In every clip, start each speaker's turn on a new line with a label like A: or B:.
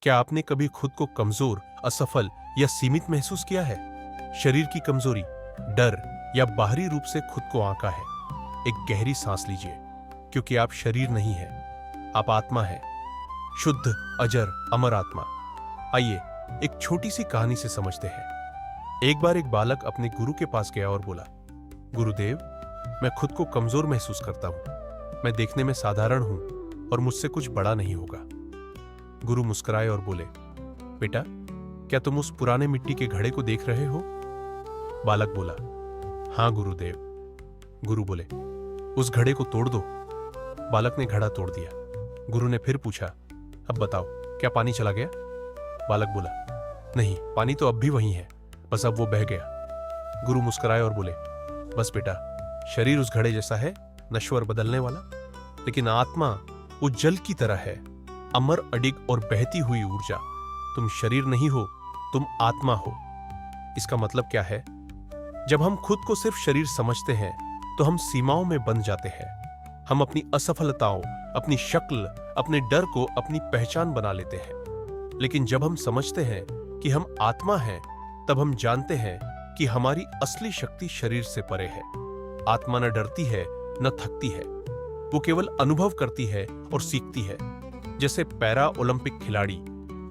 A: क्या आपने कभी खुद को कमजोर, असफल या सीमित महसूस किया है? शरीर की कमजोरी, डर या बाहरी रूप से खुद को आंका है? एक गहरी सांस लीजिए, क्योंकि आप शरीर नहीं है, आप आत्मा है। शुद्ध, अजर, अमर आत्मा। आइए एक छोटी सी कहानी से समझते हैं। एक बार एक बालक अपने गुरु के पास गया और बोला, गुरुदेव, मैं खुद को कमजोर महसूस करता हूं। मैं देखने में साधारण हूं और मुझसे कुछ बड़ा नहीं होगा। गुरु मुस्कुराए और बोले, बेटा, क्या तुम उस पुराने मिट्टी के घड़े को देख रहे हो? बालक बोला, हां गुरुदेव। गुरु बोले, उस घड़े को तोड़ दो। बालक ने घड़ा तोड़ दिया। गुरु ने फिर पूछा, अब बताओ, क्या पानी चला गया? बालक बोला, नहीं, पानी तो अब भी वहीं है, बस अब वो बह गया। गुरु मुस्कुराए और बोले, बस बेटा, शरीर उस घड़े जैसा है, नश्वर, बदलने वाला, लेकिन आत्मा उस जल की तरह है, अमर, अडिग और बहती हुई ऊर्जा। तुम शरीर नहीं हो, तुम आत्मा हो। इसका मतलब क्या है? जब हम खुद को सिर्फ शरीर समझते हैं तो हम सीमाओं में बंध जाते हैं। हम अपनी असफलताओं, अपनी शक्ल, अपने डर को अपनी पहचान बना लेते हैं। लेकिन जब हम समझते हैं कि हम आत्मा हैं, तब हम जानते हैं कि हमारी असली शक्ति शरीर से परे है। आत्मा न डरती है, न थकती है। वो केवल अनुभव करती है और सीखती है, जैसे पैरा ओलंपिक खिलाड़ी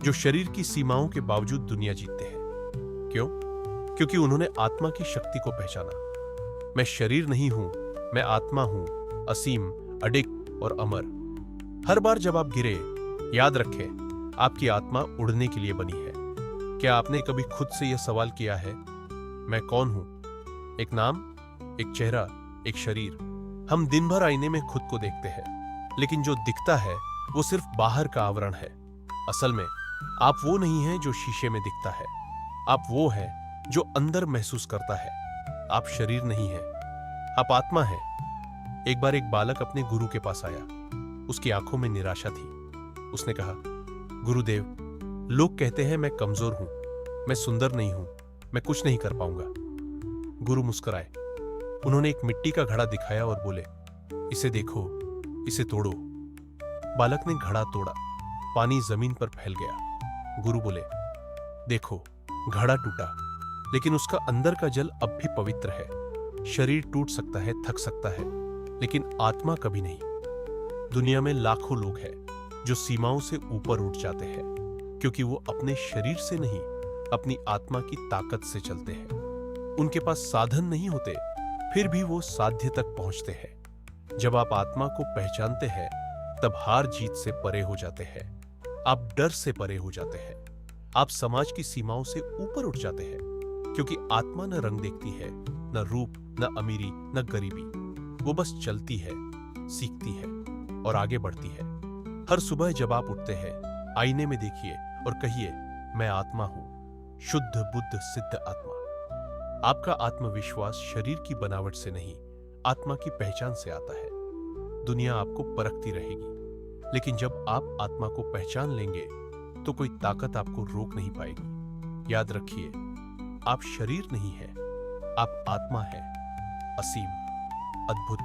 A: जो शरीर की सीमाओं के बावजूद दुनिया जीतते हैं। क्यों? क्योंकि उन्होंने आत्मा की शक्ति को पहचाना। मैं शरीर नहीं हूं, मैं आत्मा हूं, असीम, अडिग और अमर। हर बार जब आप गिरे, याद रखें, आपकी आत्मा उड़ने के लिए बनी है। क्या आपने कभी खुद से यह सवाल किया है, मैं कौन हूं? एक नाम, एक चेहरा, एक शरीर। हम दिन भर आईने में खुद को देखते हैं, लेकिन जो दिखता है वो सिर्फ बाहर का आवरण है। असल में आप वो नहीं हैं जो शीशे में दिखता है, आप वो हैं जो अंदर महसूस करता है। आप शरीर नहीं हैं, आप आत्मा हैं। एक बार एक बालक अपने गुरु के पास आया। उसकी आंखों में निराशा थी। उसने कहा, गुरुदेव, लोग कहते हैं मैं कमजोर हूं, मैं सुंदर नहीं हूं, मैं कुछ नहीं कर पाऊंगा। गुरु मुस्कुराए। उन्होंने एक मिट्टी का घड़ा दिखाया और बोले, इसे देखो, इसे तोड़ो। बालक ने घड़ा तोड़ा। पानी जमीन पर फैल गया। गुरु बोले, देखो, घड़ा टूटा, लेकिन उसका अंदर का जल अब भी पवित्र है। शरीर टूट सकता है, थक सकता है, लेकिन आत्मा कभी नहीं। दुनिया में लाखों लोग हैं जो सीमाओं से ऊपर उठ जाते हैं, क्योंकि वो अपने शरीर से नहीं, अपनी आत्मा की ताकत से चलते हैं। उनके पास साधन नहीं होते, फिर भी वो साध्य तक पहुंचते हैं। जब आप आत्मा को पहचानते हैं, तब हार जीत से परे हो जाते हैं, आप डर से परे हो जाते हैं, आप समाज की सीमाओं से ऊपर उठ जाते हैं, क्योंकि आत्मा न रंग देखती है, न रूप, न अमीरी, न गरीबी। वो बस चलती है, सीखती है और आगे बढ़ती है। हर सुबह जब आप उठते हैं, आईने में देखिए और कहिए, मैं आत्मा हूं, शुद्ध, बुद्ध, सिद्ध आत्मा। आपका आत्मविश्वास शरीर की बनावट से नहीं, आत्मा की पहचान से आता है। दुनिया आपको परखती रहेगी, लेकिन जब आप आत्मा को पहचान लेंगे तो कोई ताकत आपको रोक नहीं पाएगी। याद रखिए, आप शरीर नहीं हैं, आप आत्मा हैं, असीम, अद्भुत